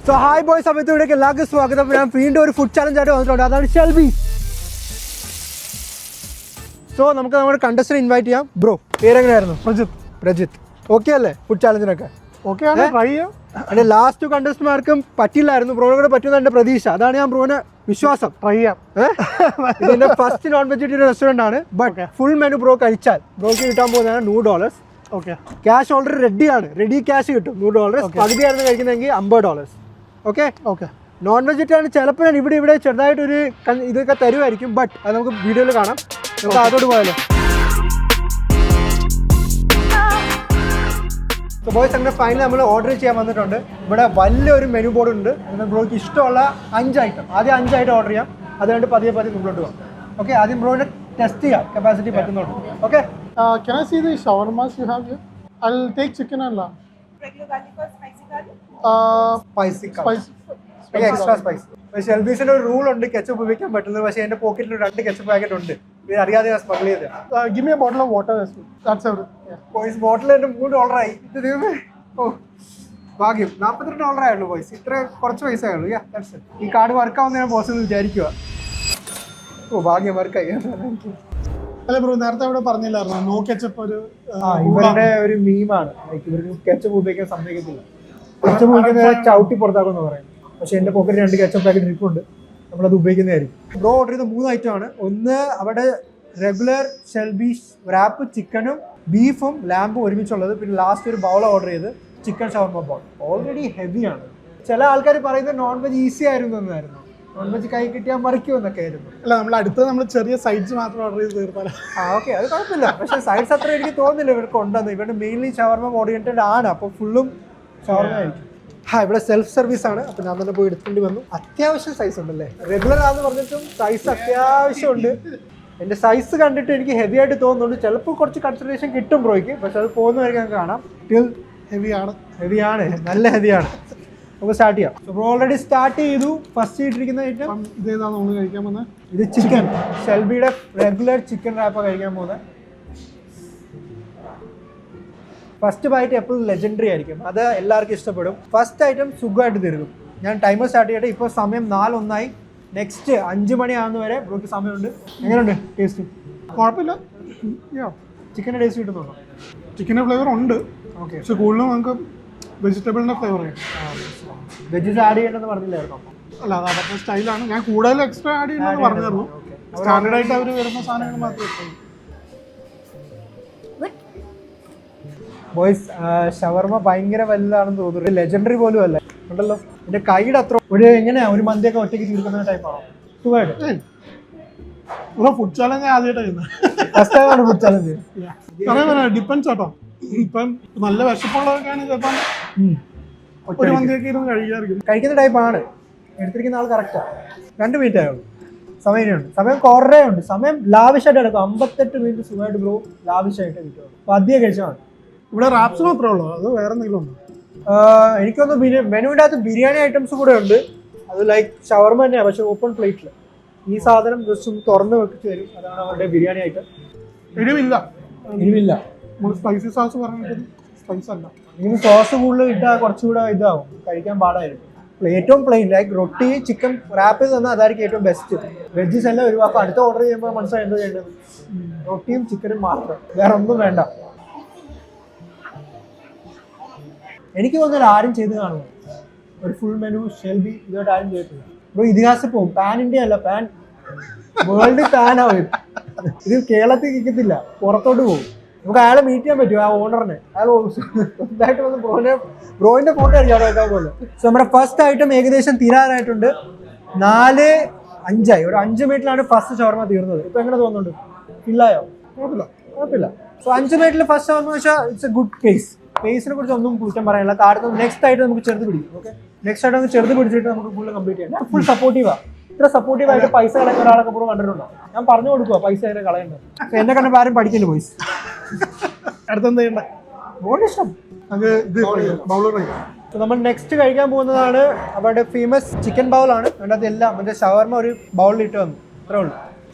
So hi boys, സമയത്തോടേക്ക് എല്ലാവർക്കും സ്വാഗതം. ഞാൻ വീണ്ടും ഒരു ഫുഡ് ചാലഞ്ച് ആയിട്ട് വന്നിട്ടുണ്ട്, അതാണ് ഷെൽബി. സോ നമുക്ക് നമ്മുടെ കണ്ടസ്റ്റന്റ് ഇൻവൈറ്റ് ചെയ്യാം. ബ്രോ, പേരെങ്ങനെയായിരുന്നു? പ്രജിത്ത്. ഓക്കെ അല്ലേ ഫുഡ് ചാലഞ്ചിനൊക്കെ? ഓക്കെ ആണ്, ട്രൈ ചെയ്യാം. എൻ്റെ ലാസ്റ്റ് കണ്ടസ്റ്റന്മാർക്കും പറ്റില്ലായിരുന്നു, ബ്രോയോട് പറ്റുന്ന എൻ്റെ പ്രതീക്ഷ. അതാണ് ഞാൻ ബ്രോനെ വിശ്വാസം. ട്രൈ ചെയ്യാം. ഇതിൻ്റെ ഫസ്റ്റ് നോൺ വെജിറ്റേറിയൻ റെസ്റ്റോറൻ്റ് ആണ്. ബട്ട് ഫുൾ മെനു ബ്രോ കഴിച്ചാൽ ബ്രോക്ക് കിട്ടാൻ പോകുന്നതാണ് $100. ഓക്കെ, ക്യാഷ് ഓൾറെഡി റെഡിയാണ്, റെഡി ക്യാഷ് കിട്ടും $100. പകുതിയായിരുന്നു കഴിക്കുന്നതെങ്കിൽ $50. Okay okay. നോൺ വെജിറ്റേറിയൻ ചിലപ്പോൾ ഞാൻ ഇവിടെ ചെറുതായിട്ടൊരു ഇതൊക്കെ തരുമായിരിക്കും, ബട്ട് അത് നമുക്ക് വീഡിയോയിൽ കാണാം. നമുക്ക് അതോട് പോയാലോ? സോ ബോയ്സ്, അങ്ങനെ ഫൈനലി നമ്മൾ ഓർഡർ ചെയ്യാൻ വന്നിട്ടുണ്ട്. ഇവിടെ വലിയൊരു മെനു ബോർഡ് ഉണ്ട്. ബ്രോയ്ക്ക് ഇഷ്ടമുള്ള 5 ഐറ്റം, ആദ്യം 5 ഐറ്റം ഓർഡർ ചെയ്യാം. അതുകൊണ്ട് പതിയെ മുന്നോട്ട് പോകാം. ഓക്കെ, ആദ്യം ബ്രോയുടെ ടെസ്റ്റ് ചെയ്യാം കപ്പാസിറ്റി പറ്റുന്നുണ്ട്. Okay, can I see the shawarmas you have here? I'll take chicken and lamb. Regular garlic or spicy garlic? Spicy extra spicy. പക്ഷേ എൽബീസിന്റെ ഒരു റൂൾ ഉണ്ട്, കെച്ചപ്പ് ഉപയോഗിക്കാൻ പറ്റുന്നത്. പക്ഷേ എൻ്റെ പോക്കറ്റിൽ 2 കെച്ചപ്പ് പാക്കറ്റ് ഉണ്ട്. ഇത് അറിയാതെ ഞാൻ സ്മഗിൾ ചെയ്ത്. Give me a bottle of water as well. That's everything. Boys, bottle എൻ്റെ $3 ഇത് ദൈവമേ. ഓ ഭാഗ്യം, $42 ആയുള്ളൂ ബോയ്സ്. ഇത്ര കുറച്ച് പൈസ ആയുള്ളൂ. ഈ കാർഡ് വർക്കാവുന്ന ഞാൻ ബോസ് എന്ന് വിചാരിക്കുക. ഓ ഭാഗ്യം, വർക്കായി. അല്ല ബ്രോ, നേരത്തെ ഇവിടെ പറഞ്ഞില്ലായിരുന്നു നോ കെച്ചപ്പ് ഒരു ഇവരുടെ ഒരു മീമാണ്. ഇവർക്ക് കെച്ചപ്പ് ഉപയോഗിക്കാൻ സമ്മതിക്കത്തില്ല. കെച്ചപ്പ് ഉപയോഗിക്കുന്നത് ചവിട്ടി പുറത്താക്കുമെന്ന് പറയും. പക്ഷേ എൻ്റെ പോക്കറ്റിൽ 2 കെച്ചപ്പ് പാക്കറ്റ് ഇരിപ്പുണ്ട്, നമ്മളത് ഉപയോഗിക്കുന്നതായിരിക്കും. ബ്രോ ഓർഡർ ചെയ്ത 3 ഐറ്റമാണ്. ഒന്ന് അവിടെ റെഗുലർ ഷെൽബി റാപ്പ് ചിക്കനും ബീഫും ലാമ്പും ഒരുമിച്ചുള്ളത്. പിന്നെ ലാസ്റ്റ് ഒരു ബൗൾ ഓർഡർ ചെയ്ത് ചിക്കൻ ഷവർമ ബൗൾ. ഓൾറെഡി ഹെവിയാണ്. ചില ആൾക്കാർ പറയുന്നത് നോൺ വെജ് ഈസി ആയിരുന്നു എന്നായിരുന്നു. നോൺ വെജ് കൈ കിട്ടിയാൽ മറിക്കുമെന്നൊക്കെ ആയിരുന്നു. അല്ല, നമ്മൾ ചെറിയ സൈഡ്സ് മാത്രം ഓർഡർ ചെയ്ത് തീർത്താലോ? ഓക്കെ, അത് കുഴപ്പമില്ല. പക്ഷേ സൈഡ്സ് അത്ര എനിക്ക് തോന്നുന്നില്ല ഇവർക്ക് ഉണ്ടെന്ന്. ഇവരുടെ മെയിൻലി ഷവർമ ഓറിയന്റഡ് ആണ്, അപ്പോൾ ഫുള്ളും ഷവർമ ആയിരിക്കും. ഇവിടെ സെൽഫ് സർവീസ് ആണ്. അപ്പോൾ ഞാൻ തന്നെ പോയി എടുക്കേണ്ടി വന്നു. അത്യാവശ്യം സൈസ് ഉണ്ടല്ലേ, റെഗുലർ ആണെന്ന് പറഞ്ഞിട്ടും സൈസ് അത്യാവശ്യമുണ്ട്. എൻ്റെ സൈസ് കണ്ടിട്ട് എനിക്ക് ഹെവി ആയിട്ട് തോന്നുന്നുണ്ട്. ചിലപ്പോൾ കുറച്ച് കൺസിഡറേഷൻ കിട്ടും ബ്രോയ്ക്ക്, പക്ഷെ അത് പോകുന്നവർക്ക് നമുക്ക് കാണാം. ഹെവിയാണ്, നല്ല ഹെവിയാണ്. നമുക്ക് സ്റ്റാർട്ട് ചെയ്യാം. ബ്രോ ഓൾറെഡി സ്റ്റാർട്ട് ചെയ്തു. ഫസ്റ്റ് ഇട്ടിരിക്കുന്ന ഐറ്റം ഇതേതാണ് നമ്മൾ കഴിക്കാൻ പോകുന്നത്. ഇത് ചിക്കൻ ഷെൽബിയുടെ റെഗുലർ ചിക്കൻ റാപ്പാണ് കഴിക്കാൻ പോകുന്നത്. ഫസ്റ്റ് ബൈറ്റ് എപ്പോഴും ലെജൻഡറി ആയിരിക്കും, അത് എല്ലാവർക്കും ഇഷ്ടപ്പെടും. ഫസ്റ്റ് ഐറ്റം സുഖമായിട്ട് തീർക്കും. ഞാൻ ടൈമർ സ്റ്റാർട്ട് ചെയ്യട്ടെ. ഇപ്പോൾ സമയം 4:01. നെക്സ്റ്റ് 5 മണിയാകുന്ന വരെ ബ്രോക്ക് സമയമുണ്ട്. എങ്ങനെയുണ്ട് ടേസ്റ്റ്? കുഴപ്പമില്ല. ചിക്കൻ്റെ ടേസ്റ്റ് കിട്ടുന്നുണ്ടോ? ചിക്കൻ്റെ ഫ്ലേവർ ഉണ്ട്. ഓക്കെ, പക്ഷെ കൂടുതലും നമുക്ക് വെജിറ്റബിളിൻ്റെ ഫ്ലേവർ ആണ്. വെജസ് ആഡ് ചെയ്യണമെന്ന് പറഞ്ഞില്ലായിരുന്നു? അല്ല, അത് അവരുടെ സ്റ്റൈലാണ്. ഞാൻ കൂടുതൽ എക്സ്ട്രാ ആഡ് ചെയ്യണമെന്ന് പറഞ്ഞിരുന്നു. സ്റ്റാൻഡേർഡ് ആയിട്ട് അവർ വരുന്ന സാധനങ്ങൾ മാത്രമേ. ബോയ്സ്, ഷവർമ ഭയങ്കര വലുതാണെന്ന് തോന്നുന്നു. ലെജൻഡറി പോലും അല്ല ഉണ്ടല്ലോ. എൻ്റെ കൈയുടെ അത്ര എങ്ങനെയാ ഒരു മന്തിയൊക്കെ ഒറ്റയ്ക്ക് തീർക്കുന്ന ടൈപ്പാണോ? സുഖമായിട്ട് ഫുഡ് ചാലഞ്ച് ആദ്യമായിട്ട് ഫസ്റ്റ് ഫുഡ് ചാലഞ്ച്. ഡിപ്പെൻസ് കേട്ടോ. ഇപ്പം നല്ല വിശപ്പുള്ളവർക്കാണ് ചിലപ്പം ഒരു മന്തിയൊക്കെ ഇരുന്ന് കഴിക്കാറില്ല. കഴിക്കുന്ന ടൈപ്പാണ്. എടുത്തിരിക്കുന്ന ആൾ കറക്റ്റാണ്. 2 മിനിറ്റ് ആയുള്ളൂ. സമയം കുറേ ഉണ്ട്. സമയം ലാവിഷായിട്ട് എടുക്കും. 58 മിനിറ്റ് സുഖമായിട്ട് ബ്രോ ലാവിഷായിട്ട് കിട്ടും. അപ്പോൾ അധികം കഴിച്ചാൽ മതി. ഇവിടെ റാപ്സ് മാത്രമേ ഉള്ളൂ, അത് വേറെ എന്തെങ്കിലും ഉണ്ടോ? എനിക്കൊന്ന് മെനുവിൻ്റെ അകത്ത് ബിരിയാണി ഐറ്റംസ് കൂടെ ഉണ്ട്. അത് ലൈക്ക് ഷവർമ തന്നെയാണ്, പക്ഷെ ഓപ്പൺ പ്ലേറ്റിൽ. ഈ സാധനം ജസ്റ്റ് ഒന്ന് തുറന്ന് വെച്ച് തരും. അതാണ് അവരുടെ ബിരിയാണി ഐറ്റം. എരിവില്ല. സ്പൈസി സോസ് പറഞ്ഞിട്ട് സ്പൈസ് അല്ല. ഇതിന് സോസ് കൂടുതൽ ഇട്ടാൽ കുറച്ചുകൂടെ ഇതാവും, കഴിക്കാൻ പാടായിരിക്കും. ഏറ്റവും പ്ലെയിൻ ലൈക്ക് റൊട്ടി ചിക്കൻ റാപ്പ് ചെയ്ത് തന്നാൽ അതായിരിക്കും ഏറ്റവും ബെസ്റ്റ്. വെജസ് എല്ലാം ഒഴിവാക്കും. അടുത്ത ഓർഡർ ചെയ്യുമ്പോൾ മനസ്സിലായി എന്താ ചെയ്യേണ്ടത്. റൊട്ടിയും ചിക്കനും മാത്രം, വേറെ ഒന്നും വേണ്ട. എനിക്ക് തോന്നുന്നില്ല ആരും ചെയ്ത് കാണുമോ ഒരു ഫുൾ മെനു ഷെൽബി ഇതോട്ട് ആരും ചെയ്തിട്ടില്ല. ഇപ്പോൾ ഇതിഹാസം പോകും. പാൻ ഇന്ത്യ അല്ല, പാൻ വേൾഡ് പാനാവും. ഇത് കേരളത്തിൽ നിൽക്കത്തില്ല, പുറത്തോട്ട് പോകും. നമുക്ക് അയാളെ മീറ്റ് ചെയ്യാൻ പറ്റും, ആ ഓണറിനെ. അയാൾ സ്വന്തമായിട്ട് വന്ന് ബ്രോയിൻ്റെ ഫോട്ടോ ആയിരിക്കും അവിടെ പോലെ. സോ നമ്മുടെ ഫസ്റ്റ് ഐറ്റം ഏകദേശം തീരാനായിട്ടുണ്ട്. 4:05 ഒരു 5 മിനിറ്റിലാണ് ഫസ്റ്റ് ഷവർമ തീർന്നത്. ഇപ്പം എങ്ങനെ തോന്നുന്നുണ്ട്? ഫില്ലായോ? കുഴപ്പമില്ല. സോ 5 മിനിറ്റിൽ ഫസ്റ്റ് ഷവർമ വെച്ചാൽ ഇറ്റ്സ് എ ഗുഡ് പേസിനെ കുറിച്ച് ഒന്നും കുറ്റം പറയാനില്ല. കാരണം നെക്സ്റ്റ് ആയിട്ട് നമുക്ക് ചെറുത് പിടിക്കും. ഓക്കെ, നെക്സ്റ്റ് ആയിട്ട് നമുക്ക് ചെറുത് പിടിച്ചിട്ട് നമുക്ക് ഫുള്ള് കംപ്ലീറ്റ് ചെയ്യാം. ഫുൾ സപ്പോർട്ടീവാണ്. ഇത്ര സപ്പോർട്ടീവായിട്ട് പൈസ കളയുന്ന ഒരാളൊക്കെ പൂർവ്വം കണ്ടിട്ടുണ്ടോ? ഞാൻ പറഞ്ഞു കൊടുക്കുക പൈസ അതിനെ കളയേണ്ടത്. എന്നെ കണ്ട ആരും പഠിക്കില്ല ബോയ്സ്. അടുത്തെന്താ ചെയ്യണ്ടേ? ബോർഡ് ഇഷ്ടം. നമ്മൾ നെക്സ്റ്റ് കഴിക്കാൻ പോകുന്നതാണ് അവരുടെ ഫേമസ് ചിക്കൻ ബൗളാണ്. അതിനകത്ത് എല്ലാം മറ്റേ ഷവർമ ഒരു ബൗളിൽ ഇട്ട് വന്നു, അത്രേ ഉള്ളൂ.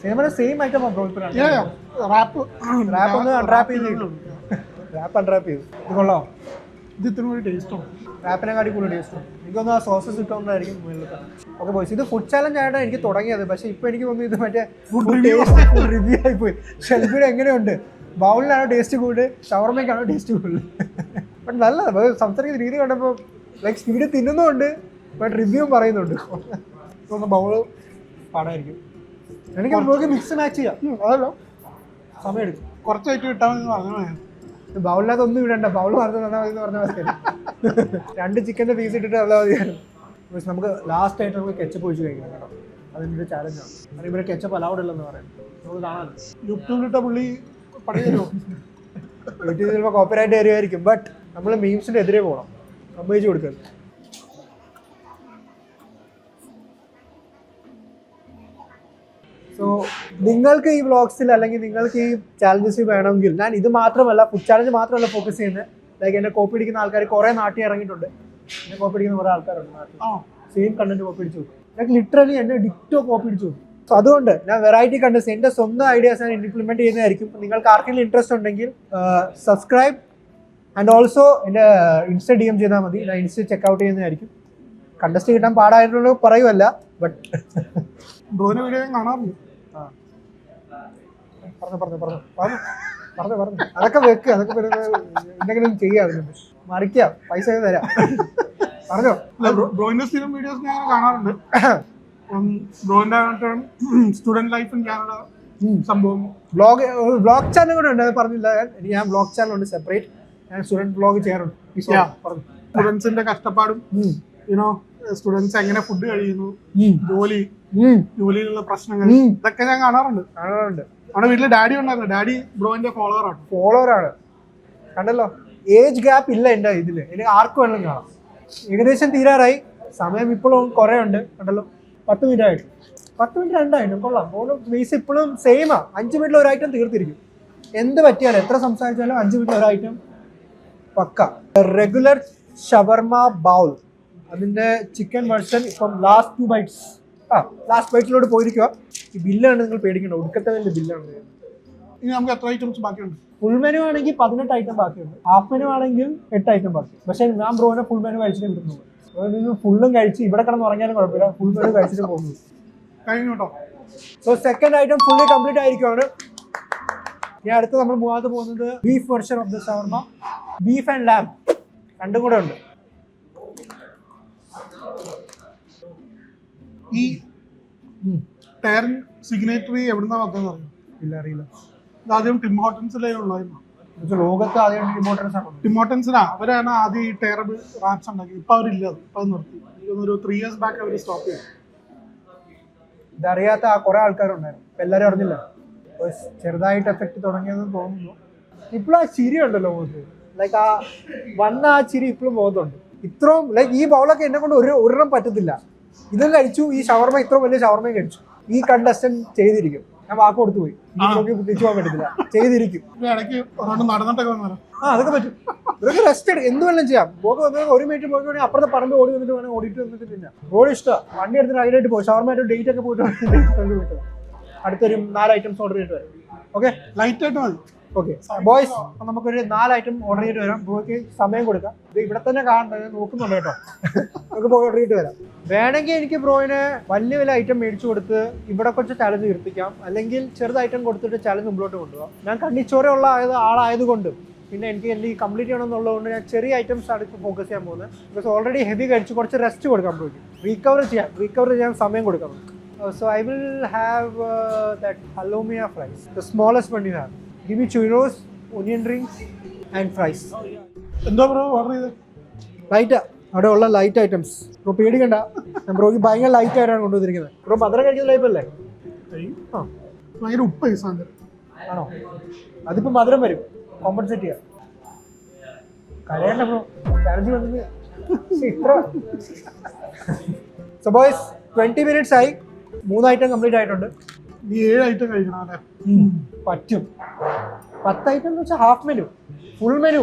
സെയിം ഐറ്റം റാപ്പ് ഒന്ന് അൺറാപ്പ് ചെയ്ത് കിട്ടും. റാപ്പ് അൺറാപ്പ് ചെയ്തു. ഇത് കൊള്ളാം. ഇത് ഇത്ര ടേസ്റ്റോ? റാപ്പിനെക്കാട്ടി കൂടുതൽ ടേസ്റ്റ് ഉണ്ട്. എനിക്കൊന്ന് ആ സോസസ് ഇട്ടുകൊണ്ടായിരിക്കും മുകളിലത്തെ. ഓക്കെ ബോയ്സ്, ഇത് ഫുഡ് ചാലഞ്ച് ആയിട്ടാണ് എനിക്ക് തുടങ്ങിയത്. പക്ഷേ ഇപ്പോൾ എനിക്ക് തോന്നുന്നു ഇത് മറ്റേ ഫുഡ് റിവ്യൂ ആയിപ്പോയി. ഷെൽബിയുടെ എങ്ങനെയുണ്ട്, ബൗളിലാണോ ടേസ്റ്റ് കൂടുതൽ, ഷവർമയ്ക്കാണോ ടേസ്റ്റ് കൂടുതൽ? ബട്ട് നല്ലത് സംസാരിക്കുന്ന രീതി കണ്ടപ്പോൾ ലൈക്ക് സ്പീഡ് തിന്നുന്നുണ്ട്, ബട്ട് റിവ്യൂവും പറയുന്നുണ്ട്. തോന്നുന്നു ബൗള് പാടായിരിക്കും. എനിക്ക് നമുക്ക് മിക്സ് മാച്ച് ചെയ്യാം. അതല്ലോ സമയം എടുക്കും. കുറച്ചായിട്ട് കിട്ടാൻ മതി പറഞ്ഞു. ബൗളിനകത്ത് ഒന്നും ഇടണ്ട, ബൗൾ പറഞ്ഞാൽ തന്നാൽ മതി എന്ന് പറഞ്ഞ മതി. 2 ചിക്കൻ്റെ പീസ് ഇട്ടിട്ട് തന്നാൽ മതിയായിരുന്നു. പക്ഷെ നമുക്ക് ലാസ്റ്റ് ആയിട്ട് നമുക്ക് കെച്ചപ്പ് ഒഴിച്ച് കഴിക്കണം കേട്ടോ. അതിൻ്റെ ഒരു ചാലഞ്ചാണ്. കാരണം ഇവിടെ കെച്ചപ്പ് അലൗഡ് ഇല്ലെന്ന് പറയാം. നമുക്ക് കാണാമല്ലോ. യൂട്യൂബിലിട്ട പുള്ളി പണി തരുമോ? യൂട്യൂബിൽ ചിലപ്പോൾ കോപ്പിറൈറ്റ് തരുമായിരിക്കും. ബട്ട് നമ്മൾ മീംസിൻ്റെ എതിരെ പോകണം, സമ്മതിച്ചു കൊടുക്കരുത്. സോ നിങ്ങൾക്ക് ഈ വ്ളോഗ്സിൽ അല്ലെങ്കിൽ നിങ്ങൾക്ക് ഈ ചാലഞ്ചസ് വേണമെങ്കിൽ, ഞാൻ ഇത് മാത്രമല്ല ഫുഡ് ചാലഞ്ച് മാത്രമല്ല ഫോക്കസ് ചെയ്യുന്നത്. ലൈക്ക് എന്നെ കോപ്പി അടിക്കുന്ന ആൾക്കാർ കുറേ നാട്ടിൽ ഇറങ്ങിയിട്ടുണ്ട്. എന്നെ കോപ്പി അടിക്കുന്ന കുറേ ആൾക്കാരുണ്ട് നാട്ടിൽ. സെയിം കണ്ടന്റ് കോപ്പി അടിച്ചു കൊടുക്കും. ലൈക്ക് ലിറ്ററലി എന്നെ ഡിക്റ്റോ കോപ്പി അടിച്ചു കൊടുക്കും. സോ അതുകൊണ്ട് ഞാൻ വെറൈറ്റി കണ്ടന്റ്, എൻ്റെ സ്വന്തം ഐഡിയാസ് ഞാൻ ഇംപ്ലിമെന്റ് ചെയ്യുന്നതായിരിക്കും. നിങ്ങൾക്ക് ആർക്കെങ്കിലും ഇൻട്രസ്റ്റ് ഉണ്ടെങ്കിൽ സബ്സ്ക്രൈബ് ആൻഡ് ഓൾസോ എൻ്റെ ഇൻസ്റ്റ DM ചെയ്താൽ മതി. ഞാൻ ഇൻസ്റ്റ ചെക്കൗട്ട് ചെയ്യുന്നതായിരിക്കും. കണ്ടസ്റ്റ് കിട്ടാൻ പാടായിട്ടുള്ള പറയുമല്ല, ബട്ട് ബ്രോനെ വീഡിയോ ഞാൻ കാണാറില്ല. പറഞ്ഞു അതൊക്കെ വെക്ക്, അതൊക്കെ എന്തെങ്കിലും ചെയ്യാം, അതിനുണ്ട് മറിക്കാം, പൈസ തരാം. പറഞ്ഞോ. ബ്രോയിന്റെ സ്ഥിരം വീഡിയോസ് ഞാൻ കാണാറുണ്ട്. ബ്രോയിന്റെ സ്റ്റുഡന്റ് ലൈഫ് ഇൻ കാനഡ സംഭവം, വ്ളോഗ് ചാനൽ കൂടെ ഉണ്ട്. അത് പറഞ്ഞില്ല, ഞാൻ വ്ളോഗ് ചാനൽ ഉണ്ട് സെപ്പറേറ്റ്. ഞാൻ സ്റ്റുഡന്റ് വ്ളോഗ് ചെയ്യാറുണ്ട്. സ്റ്റുഡൻസിന്റെ കഷ്ടപ്പാടും, യുനോ സ്റ്റുഡൻസ് എങ്ങനെ ഫുഡ് കഴിയുന്നു, ജോലിയിലുള്ള പ്രശ്നങ്ങൾ, ഇതൊക്കെ ഞാൻ കാണാറുണ്ട്. നമ്മുടെ വീട്ടില് ഡാഡി ഉണ്ടായിരുന്നു. ഡാഡി ബ്രോയിന്റെ ഫോളോവറാണ്. കണ്ടല്ലോ, ഏജ് ഗ്യാപ്പ് ഇല്ല എൻ്റെ ഇതില്. എനിക്ക് ആർക്കും വേണം കാണാം. ഏകദേശം തീരാറായി. സമയം ഇപ്പോഴും കുറേ ഉണ്ട്. കണ്ടല്ലോ, 10 മിനിറ്റ് ആയിട്ട്, 10 മിനിറ്റ് 2 ആയിട്ടും കൊള്ളാം. ഫോണും ബേസ് ഇപ്പോഴും സെയിമാ. 5 മിനിറ്റിൽ ഒരു ഐറ്റം തീർത്തിരിക്കും. എന്ത് പറ്റിയാലും എത്ര സംസാരിച്ചാലും 5 മിനിറ്റിൽ ഒരു ഐറ്റം പക്ക. റെഗുലർ ഷവർമ ബൗൾ, അതിൻ്റെ ചിക്കൻ വെർഷൻ ഇപ്പം ലാസ്റ്റ് ബൈറ്റ്സിലോട്ട് പോയിരിക്കുക. ഈ ബില്ലാണ് നിങ്ങൾ പേടിക്കേണ്ട, ഒടുക്കത്തെ വലിയ ബില്ലാണ്. ഇനി നമുക്ക് എത്ര ഐറ്റംസ് ബാക്കിയുണ്ട്? ഫുൾ മെനു ആണെങ്കിൽ 18 ഐറ്റം ബാക്കിയുണ്ട്. ഹാഫ് മെനു ആണെങ്കിൽ 8 ഐറ്റം ബാക്കി. പക്ഷേ ഞാൻ ബ്രോനെ ഫുൾ മെനു കഴിച്ചിട്ട് വിടുന്നുള്ളൂ. നിങ്ങൾ ഫുള്ളും കഴിച്ച് ഇവിടെ കിടന്ന് ഉറങ്ങിയാലും കുഴപ്പമില്ല, ഫുൾ മെനു കഴിച്ചിട്ട് പോകുന്നു. കഴിഞ്ഞു കേട്ടോ. So second item fully complete ആയിരിക്കുവാണ്. ഇനി അടുത്ത് നമ്മൾ മുഖത്ത് പോകുന്നത് beef version of the shawarma, beef and lamb രണ്ടും കൂടെ ഉണ്ട്. ഈ ടയറിൻ സിഗ്നേറ്ററി എവിടുന്നാ വന്നതെന്ന് അറിയാം? ഇല്ല, അറിയില്ല. ആദ്യം ടിം ഹോട്ടൻസിലേ ഉള്ളായിരുന്നു. ലോകത്ത് ആദ്യം ടിം ഹോട്ടൻസിനാ, അവരാണ് ആദ്യം ഈ ടയറബിൾ റാപ്സ് ഉണ്ടാക്കി. ഇപ്പൊ അവരില്ല, ഇപ്പൊ അത് നിർത്തി. ഒരു 3 years ബാക്ക് അവർ സ്റ്റോപ്പ് ചെയ്തു. ഇതറിയാത്ത കുറെ ആൾക്കാരുണ്ടായിരുന്നു. ഇപ്പൊ എല്ലാവരും അറിഞ്ഞില്ല. ചെറുതായിട്ട് എഫക്ട് തുടങ്ങിയതെന്ന് തോന്നുന്നു. ഇപ്പോഴും ആ ചിരി ഉണ്ടല്ലോ മുഖത്ത്, ലൈക്ക് ആ വന്ന ആ ചിരി ഇപ്പോഴും മുഖത്തുണ്ട്. ഇത്രയും ലൈക്ക് ഈ ബൗളൊക്കെ എന്നെ കൊണ്ട് ഒരെണ്ണം പറ്റത്തില്ല. ഇതും കഴിച്ചു, ഈ ഷവർമ ഇത്രയും വലിയ ഷവർമയും കഴിച്ചു. ഈ കണ്ടസ്റ്റന്റ് ചെയ്തിരിക്കും. ഞാൻ വാക്ക് കൊടുത്തു പോയി, തിരിച്ചു പോകാൻ പറ്റത്തില്ല, ചെയ്തിരിക്കും. ഇടയ്ക്ക് നടന്നിട്ടൊക്കെ വന്നാലോ? അതൊക്കെ പറ്റും. ഇതൊക്കെ റെസ്റ്റ് എടുക്കും, എന്ത് വേണം ചെയ്യാം. പോക്ക് വന്നാൽ 1 മിനിറ്റ് പോയി വേണമെങ്കിൽ അപ്പുറത്തെ പറമ്പ് ഓടി വന്നിട്ട് വേണം ഓടിയിട്ട് വന്നിട്ട്. പിന്നെ റോഡ് ഇഷ്ടമാണ്, വണ്ടി എടുത്തിട്ട് റൈഡായിട്ട് പോകും. ഷവർമയായിട്ട് ഡേറ്റ് ഒക്കെ പോയിട്ട് അടുത്തൊരു 4 ഐറ്റംസ് ഓർഡർ ചെയ്തിട്ട് വരാം. ഓക്കെ, ലൈറ്റ് ആയിട്ട് മതി. ഓക്കെ ബോയ്സ്, അപ്പം നമുക്കൊരു 4 ഐറ്റം ഓർഡർ ചെയ്തിട്ട് വരാം. ബ്രോയ്ക്ക് സമയം കൊടുക്കാം. ഇത് ഇവിടെ തന്നെ കാണണ്ട, ഞാൻ നോക്കുന്നുണ്ട് കേട്ടോ. നമുക്ക് പോയി ഓർഡർ ചെയ്തിട്ട് വരാം. വേണമെങ്കിൽ എനിക്ക് ബ്രോയിന് വലിയ ഐറ്റം മേടിച്ചു കൊടുത്ത് ഇവിടെ കുറച്ച് ചാലഞ്ച് തീർപ്പിക്കാം, അല്ലെങ്കിൽ ചെറുത് ഐറ്റം കൊടുത്തിട്ട് ചാലഞ്ച് മുമ്പോട്ട് കൊണ്ടുപോകാം. ഞാൻ കണ്ണിച്ചോരയുള്ള ആളായതുകൊണ്ട് പിന്നെ എനിക്ക് ഈ കംപ്ലീറ്റ് ചെയ്യണമെന്നുള്ളതുകൊണ്ട് ഞാൻ ചെറിയ ഐറ്റംസ് ആണ് ഇപ്പോൾ ഫോക്കസ് ചെയ്യാൻ പോകുന്നത്. ബിക്കോസ് ഓൾറെഡി ഹെവി കഴിച്ച് കുറച്ച് റെസ്റ്റ് കൊടുക്കാം ബ്രോയ്ക്ക്. റീകവർ ചെയ്യാൻ സമയം കൊടുക്കാം നമുക്ക്. So I will have that halloumia fries, the smallest one you have. Give me churros, onion rings and fries. എന്താ ബ്രോ ഓർഡർ ചെയ്തത്? ലൈറ്റാ, അവിടെ ഉള്ള ലൈറ്റ് ഐറ്റംസ്. ബ്രോ പേടിക്കണ്ട, ഞാൻ ബ്രോയ്ക്ക് ഭയങ്കര ലൈറ്റ് ആയിട്ടാണ് കൊണ്ടുവന്നിരിക്കുന്നത്. ബ്രോ മധുരം കഴിക്കുന്ന ലൈഫല്ലേ? ഭയങ്കര ഉപ്പ് ആണോ? അതിപ്പോൾ മധുരം വരും, കോമ്പൻസേറ്റ് ചെയ്യാം. കരയണ്ട ബ്രോ, ചാലഞ്ച് വന്നത് ഇത്ര. സോ ബോയ്സ്, 20 minutes ആയി. 3 ഐറ്റം കംപ്ലീറ്റ് ആയിട്ടുണ്ട്. നീ 7 ഐറ്റം കഴിക്കണം അല്ലേ? പറ്റും. 10 ഐറ്റം എന്ന് വെച്ചാൽ half menu, full menu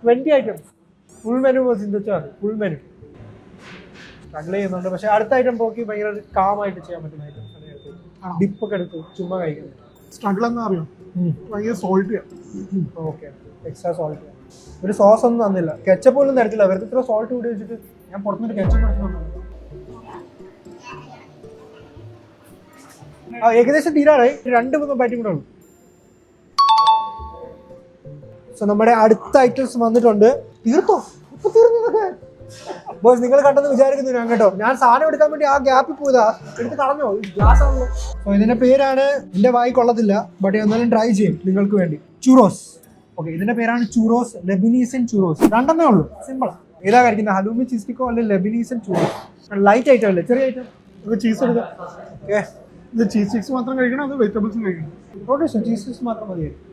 20 items. Full menu ചിന്തിച്ചാൽ ഫുൾ മെനു സ്ട്രഗിൾ ചെയ്യുന്നുണ്ട്. പക്ഷെ അടുത്ത ഐറ്റം പോക്കി ഭയങ്കര കാമായിട്ട് ചെയ്യാൻ പറ്റുന്ന ഐറ്റംസ്. ഡിപ്പൊക്കെ എടുത്ത് ചുമ്മാ കഴിക്കുന്നത്. സ്ട്രഗിൾ എന്താ അറിയോ? ഭയങ്കര സോൾട്ട്. Okay, extra salt. ഒരു സോസ് ഒന്നും തന്നില്ല, കെച്ചപ്പ് പോലും തരത്തില്ല. വെറുതെ ഇത്ര സോൾട്ട് കൂടി വെച്ചിട്ട് ഞാൻ പുറത്തുനിന്ന് കെച്ചപ്പ് എടുത്തു. ഏകദേശം തീരാറായി, 2-3 ബൈറ്റും കൂടെ ഉള്ളു. സോ നമ്മുടെ അടുത്ത ഐറ്റംസ് വന്നിട്ടുണ്ട്. തീർത്തോ? ഇപ്പൊ തീർന്നതൊക്കെ ബോസ്, നിങ്ങൾ കണ്ടെന്ന് വിചാരിക്കുന്നു ഞാൻ കേട്ടോ. ഞാൻ സാധനം എടുക്കാൻ വേണ്ടി ആ ഗ്യാപ്പിൽ പോയതാ, എടുത്ത് കളഞ്ഞോ, ഗ്ലാസ് ആണല്ലോ. സോ ഇതിന്റെ പേരാണ്, എന്റെ വായി കൊള്ളത്തില്ല, ബട്ട് എന്നാലും ട്രൈ ചെയ്യും നിങ്ങൾക്ക് വേണ്ടി. ചൂറോസ്. ഓക്കെ, ഇതിന്റെ പേരാണ് ചൂറോസ്, ലെബനീസൻ ചൂറോസ്. 2 ഉള്ളൂ, സിമ്പിളാ. ഏതാ കഴിക്കുന്നത്, ഹലൂമി ചീസ് സ്റ്റിക്കോ അല്ലെങ്കിൽ ലെബനീസൻ ചൂറോസ്? ലൈറ്റ് ഐറ്റം അല്ലേ, ചെറിയ ഐറ്റം. ചീസ് എടുക്കാം. ഓക്കെ, ഇത് ചീസ് സ്റ്റിക്സ് മാത്രം കഴിക്കണം, അത് വെജിറ്റബിൾസും കഴിക്കണം? പ്രോട്ടീൻ ചീസ് സ്റ്റിക്സ് മാത്രം മതിയായിരിക്കും.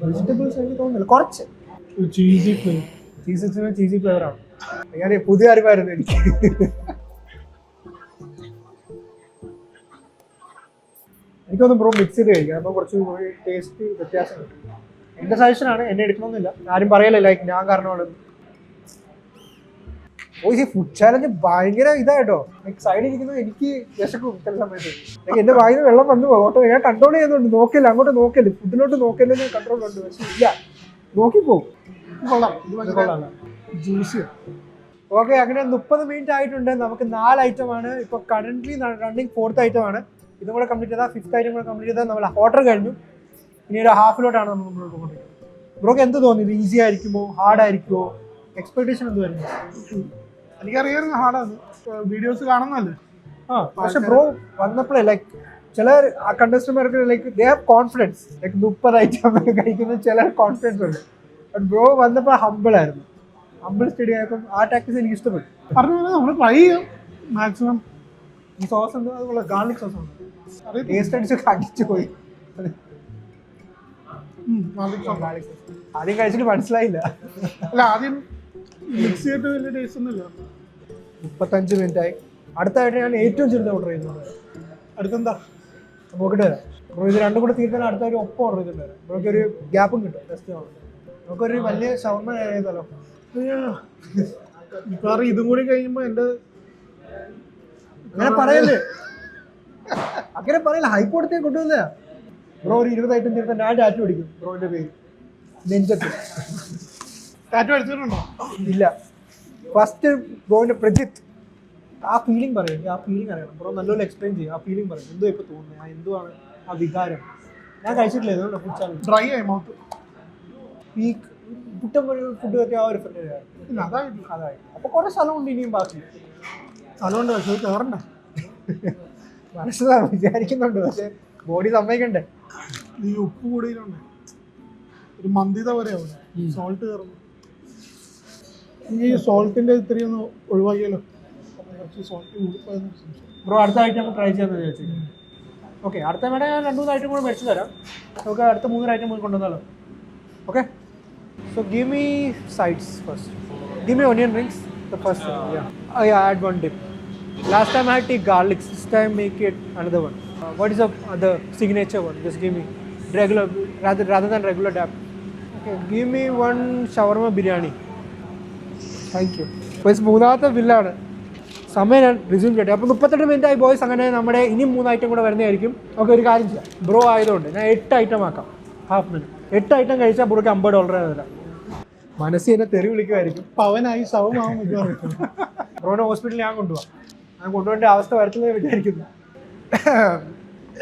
വെജിറ്റബിൾസ് എനിക്ക് തോന്നുന്നില്ല, കുറച്ച് ചീസി ഫ്ലേവർ. ചീസ് സ്റ്റിക്സിന് ചീസി ഫ്ലേവറാണ്. ഞാൻ പുതിയ അറിവായിരുന്നു എനിക്ക്. എനിക്കൊന്ന് ബ്രോ മിക്സ് ചെയ്ത് കഴിക്കാം, അപ്പോൾ കുറച്ച് ടേസ്റ്റ് വ്യത്യാസം കിട്ടും. എൻ്റെ സജഷനാണ്, എന്നെ എടുക്കണമെന്നില്ല, ആരും പറയല്ലേ ലൈക്ക് ഞാൻ കാരണമാണ്. ഓ, ഈ ഫുഡ് ചാലഞ്ച് ഭയങ്കര ഇതായിട്ടോ. ലൈക്ക് സൈഡിൽ ഇരിക്കുന്നത് എനിക്ക് വിശക്കും ചില സമയത്ത്. ലൈക്ക് എൻ്റെ വായിൽ വെള്ളം വന്നു പോകും ഓട്ടോ. ഞാൻ കൺട്രോൾ ചെയ്യുന്നുണ്ട്, നോക്കില്ല, അങ്ങോട്ട് നോക്കല്, ഫുഡിലോട്ട് നോക്കല്ലെന്ന് കൺട്രോൾ ഉണ്ട്. പക്ഷെ ഇല്ല, നോക്കിപ്പോവും. കൊള്ളാം, ഇത് കൊള്ളാം, ജ്യൂസി. ഓക്കെ, അങ്ങനെ 30 മിനിറ്റ് ആയിട്ടുണ്ട്. നമുക്ക് 4 ഐറ്റമാണ് ഇപ്പോൾ കറന്റ്ലി റണ്ണിങ്. 4th ഐറ്റമാണ്. ഇതും കൂടെ കംപ്ലീറ്റ് ചെയ്താൽ 5th ഐറ്റം കൂടെ കംപ്ലീറ്റ് ചെയ്താൽ നമ്മൾ ഓർഡർ കഴിഞ്ഞു. ഇനി ഒരു ഹാഫിലോട്ടാണ് നമ്മൾ മുന്നോട്ട് പോകുന്നത്. ബ്രോക്ക് എന്ത് തോന്നി, ഇത് ഈസി ആയിരിക്കുമോ ഹാർഡ് ആയിരിക്കുമോ, എക്സ്പെക്ടേഷൻ എന്തുവായിരുന്നു? എനിക്കറിയായിരുന്നു ഹാർഡാണ്, വീഡിയോസ് കാണുന്നല്ലേ. പക്ഷെ ബ്രോ വന്നപ്പോഴേ ലൈക്ക് ചില കണ്ടസ്റ്റന്മാർക്ക് like they have confidence, like 30 item കഴിക്കുന്ന ചില കോൺഫിഡൻസ് ഉണ്ട്. ബട്ട് ബ്രോ വന്നപ്പോൾ ഹമ്പിൾ ആയിരുന്നു. ഹമ്പിൾ സ്റ്റഡി ആയപ്പം ആ ടാക്ടിക്സ് എനിക്ക് ഇഷ്ടപ്പെട്ടു. പറഞ്ഞു നമ്മൾ ട്രൈ ചെയ്യും മാക്സിമം. ഈ സോസ് ഉണ്ട്, അതുപോലെ ഗാർലിക് സോസ് ഉണ്ട്, ടേസ്റ്റ് അടിച്ചൊക്കെ അടിച്ചു പോയി. ആദ്യം കഴിച്ചിട്ട് മനസ്സിലായില്ല. അല്ല, ആദ്യം മിക്സ് ചെയ്തിട്ട് വലിയ ടേസ്റ്റ് ഒന്നുമില്ല. 35 മിനിറ്റ് ആയി. അടുത്തായിട്ട് ഞാൻ ഏറ്റവും ചെറുത് ഓർഡർ ചെയ്യുന്നത്. അടുത്തെന്താ നോക്കിട്ട് വരാം ബ്രോ. ഇത് 2 കൂടെ തീർക്കാൻ അടുത്ത ഒരു ഒപ്പം ഓർഡർ ചെയ്തിട്ട് വരാം. നമുക്ക് ഒരു ഗ്യാപ്പും കിട്ടും, ടെസ്റ്റ് ചെയ്യണം. നമുക്കൊരു വലിയ ഷവർമ ചെയ്താലോ? മിക്കവാറും ഇതും കൂടി കഴിയുമ്പോൾ എൻ്റെ അങ്ങനെ പറയല്ലേ, അങ്ങനെ പറയില്ല. ഹൈക്കോടതിയെ കൊണ്ടുവന്ന ബ്രോ ഒരു 20 ഐറ്റം തീർത്താൽ ഞാൻ ടാറ്റു അടിക്കും ബ്രോന്റെ പേര് നെഞ്ചത്ത്. ടാറ്റു അടിച്ചിട്ടുണ്ടോ? ഇല്ല. ഫസ്റ്റ് ബ്രോന്റെ പ്രജിത്ത്, ആ ഫീലിംഗ് പറയും, ആ ഫീലിംഗ് അറിയണം ബ്രോ. നല്ലപോലെ എക്സ്പ്ലെയിൻ ചെയ്യും, ആ ഫീലിംഗ് പറയും. എന്തോ ഇപ്പൊ തോന്നുന്നത്, എന്തുവാണ് ആ വികാരം. ഞാൻ കഴിച്ചിട്ടില്ല ഇതുകൊണ്ട് ഫുഡ് ചാലഞ്ച്. ഡ്രൈ ആയി മൗത്ത്. ഈ കുട്ടം ഫുഡ് പറ്റിയ ആ ഒരു ഫുഡ് ഇല്ല, അതായിട്ടില്ല. അതായി. അപ്പൊ കുറെ സ്ഥലമുണ്ട് ഇനിയും ബാക്കി. സ്ഥലമുണ്ട്, പക്ഷേ കയറണ്ട. മനസ്സിലാണ് വിചാരിക്കുന്നുണ്ട്, പക്ഷെ ബോഡി സമ്മതിക്കണ്ടേ. ഈ ഉപ്പ് കൂടിയിലുണ്ട്, ഒരു മന്തിത പോലെ ആവും. സോൾട്ട് കയറുന്നു. ഈ സോൾട്ടിന്റെ ഇത്രയും ഒന്ന് ഒഴിവാക്കിയല്ലോ, കുറച്ച് സോൾട്ട് കൂടിപ്പോയെന്ന്. ബ്രോ അടുത്ത ഐറ്റം ട്രൈ ചെയ്യാന്ന് വിചാരിച്ചു. ഓക്കെ, അടുത്ത വേണേ ഞാൻ 2-3 ഐറ്റം കൂടെ മേടിച്ചു തരാം. നമുക്ക് അടുത്ത 3 ഐറ്റം കൂടി കൊണ്ടുവന്നാലോ? Okay, so give me sides first. Give me onion rings, the first one. Yeah. Oh yeah, add 1 dip. Last time I had take garlic, this time make it another one. What is the signature one? Just give me regular, rather than regular dap. Okay, give me 1 shawarma biryani. Thank you. അപ്പോൾ മൂന്നാമത്തെ ബില്ലാണ്. സമയം ഞാൻ resume ചെയ്യട്ടെ. അപ്പോൾ 38 minute ആയി boys. അങ്ങനെ നമ്മുടെ ഇനിയും 3 ഐറ്റം കൂടെ വരുന്നതായിരിക്കും. നമുക്ക് ഒരു കാര്യം ചെയ്യാം, ബ്രോ ആയതുകൊണ്ട് ഞാൻ 8 ഐറ്റം ആക്കാം. ഹാഫ് മിനിറ്റ് 8 ഐറ്റം കഴിച്ചാൽ ബ്രോക്ക് $50 തരാം. മനസ്സിൽ എന്നെ തെറി വിളിക്കുമായിരിക്കും, പവനായി ശവമാവും. ബ്രോനെ ഹോസ്പിറ്റലിൽ ഞാൻ കൊണ്ടുപോകാം. ഞാൻ കൊണ്ടുപോകേണ്ട അവസ്ഥ വരുത്തുന്നത് വിചാരിക്കുന്നു.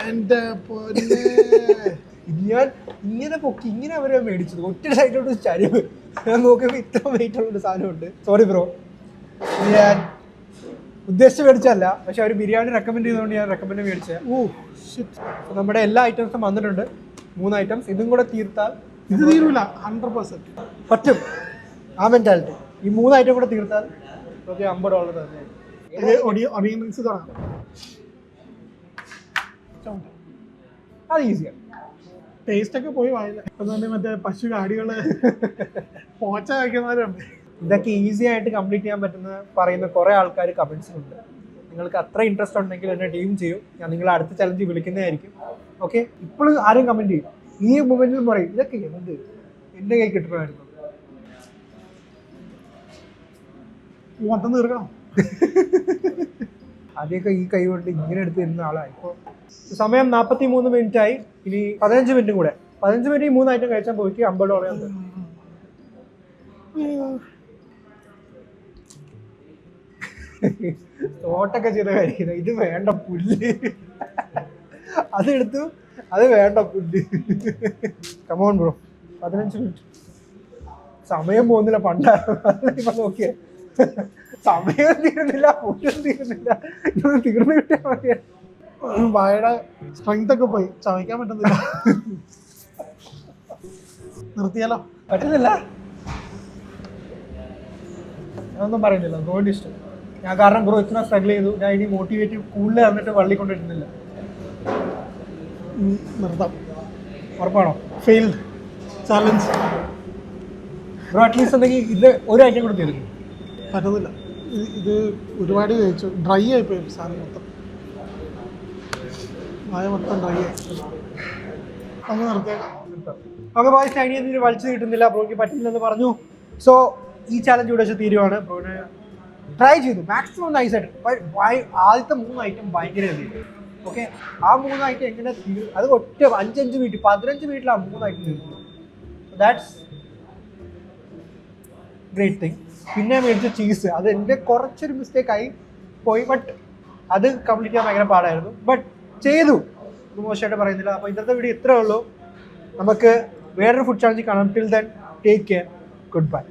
എൻ്റെ ഞാൻ ഇങ്ങനെ പൊക്കി, ഇങ്ങനെ അവരെ മേടിച്ചത് ഒറ്റ സൈഡിലോട്ട് ചരിവ്. ഞാൻ നോക്കിയപ്പോൾ ഇത്ര വെയിറ്റ് ഉള്ളൊരു സാധനമുണ്ട്. സോറി ബ്രോ, ഞാൻ ഉദ്ദേശിച്ച് മേടിച്ചല്ല, പക്ഷെ അവർ ബിരിയാണി റെക്കമെൻഡ് ചെയ്തുകൊണ്ട് ഞാൻ റെക്കമെൻഡ് മേടിച്ചത്. നമ്മുടെ എല്ലാ ഐറ്റംസും വന്നിട്ടുണ്ട്. 3 ഐറ്റംസ് ഇതും കൂടെ തീർത്താൽ ഇത് തീരൂല, 100% പറ്റും. ആ മെന്റാലിറ്റി. ഈ 3 ഐറ്റം കൂടെ തീർത്താൽ ഓക്കെ $50 തന്നെ. ഒണിയൻ റിങ്സ് തുടങ്ങാം. അത് ഈസിയാണ്. ടേസ്റ്റ് ഒക്കെ പോയി വായില്ല. ഇപ്പം തന്നെ മറ്റേ പശു കാടികള് പോച്ച കഴിക്കുന്നവരുണ്ട്. ഇതൊക്കെ ഈസി ആയിട്ട് കംപ്ലീറ്റ് ചെയ്യാൻ പറ്റുന്ന പറയുന്ന കുറേ ആൾക്കാർ കമൻസിലുണ്ട്. നിങ്ങൾക്ക് അത്ര ഇൻട്രസ്റ്റ് ഉണ്ടെങ്കിൽ എന്നെ ടീം ചെയ്യും, ഞാൻ നിങ്ങളെ അടുത്ത ചലഞ്ച് വിളിക്കുന്നതായിരിക്കും. ഓക്കെ, ഇപ്പോഴും ആരും കമൻറ്റ് ചെയ്യും. ഈ മൊമെന്റിൽ പറയും ഇതൊക്കെ എന്ത് എൻ്റെ കൈ കിട്ടണമായിരുന്നു. മൊത്തം തീർക്കണം. ആദ്യമൊക്കെ ഈ കൈ കൊണ്ട് ഇങ്ങനെ എടുത്ത് തരുന്ന ആളായി. ഇപ്പോൾ സമയം 43 മിനിറ്റായി. ഇനി 15 മിനിറ്റും കൂടെ. 15 മിനിറ്റ് ഈ 3 ഐറ്റം കഴിച്ചാൽ പോയിട്ട് $50. തോട്ടൊക്കെ ചെയ്ത കഴിക്കുന്നത് ഇത് വേണ്ട പുല്ല്, അതെടുത്തു അത് വേണ്ട പുല്ല്. കമോൺ ബ്രോ, 15 മിനിറ്റ് സമയം പോകുന്നില്ല. പണ്ടായിരുന്നു നോക്കിയ സമയം തീരുന്നില്ല, ഫുഡും തീരുന്നില്ല, ഇതൊന്നും തീർന്നു കിട്ടിയാൽ മതിയാ. വായയുടെ സ്ട്രെങ്ത് ഒക്കെ പോയി, ചവയ്ക്കാൻ പറ്റുന്നില്ല. നിർത്തിയാലോ? പറ്റുന്നില്ല. ഞാനൊന്നും പറയുന്നില്ല, ബ്രോയുടെ ഇഷ്ടം. ഞാൻ കാരണം ബ്രോ ഇത്ര സ്ട്രഗിൾ ചെയ്തു, ഞാൻ ഇനി മോട്ടിവേറ്റ് കൂടുതൽ തന്നിട്ട് വള്ളി കൊണ്ടിരുന്നില്ല. നിർത്താം. ഉറപ്പാണോ? Failed challenge. ബ്രോ അറ്റ്ലീസ്റ്റ് എന്തെങ്കിലും ഇത് ഒരു ഐറ്റം കൂടെ തീർക്കും. പറ്റുന്നില്ല, ഇത് ഒരുപാട് കഴിച്ചു. ഡ്രൈ ആയിപ്പോയി സാധനം മൊത്തം, വായ മൊത്തം ഡ്രൈ ആയി. അങ്ങ് നിർത്തിയേക്കാം. ഓക്കെ ബോയ്സ്, ഷൈനി എന്തെങ്കിലും വലിച്ചു കിട്ടുന്നില്ല, ബ്രോയ്ക്ക് പറ്റില്ലെന്ന് പറഞ്ഞു. സോ ഈ ചാലഞ്ച് ഇവിടെ വെച്ച് തീരുവാണ്. ബ്രോനെ ട്രൈ ചെയ്തു മാക്സിമം നൈസായിട്ട്. ആദ്യത്തെ 3 ഐറ്റം ഭയങ്കര എഴുതി. ഓക്കെ, ആ 3 ഐറ്റം എങ്ങനെ തീരും? അത് ഒറ്റ 5 മിനിറ്റ് 15 മിനിറ്റിൽ ആ 3 ഐറ്റം തീർന്നു. That's great thing. പിന്നെ മേടിച്ച ചീസ്, അത് എൻ്റെ കുറച്ചൊരു മിസ്റ്റേക്ക് ആയി പോയി, ബട്ട് അത് കംപ്ലീറ്റ് ചെയ്യാൻ ഭയങ്കര പാടായിരുന്നു. ബട്ട് ചെയ്തു, മോശമായിട്ട് പറയുന്നില്ല. അപ്പോൾ ഇന്നത്തെ വീഡിയോ ഇത്രേ ഉള്ളൂ. നമുക്ക് വേറൊരു ഫുഡ് ചാലഞ്ച് കാണാം. Till then take care, good bye.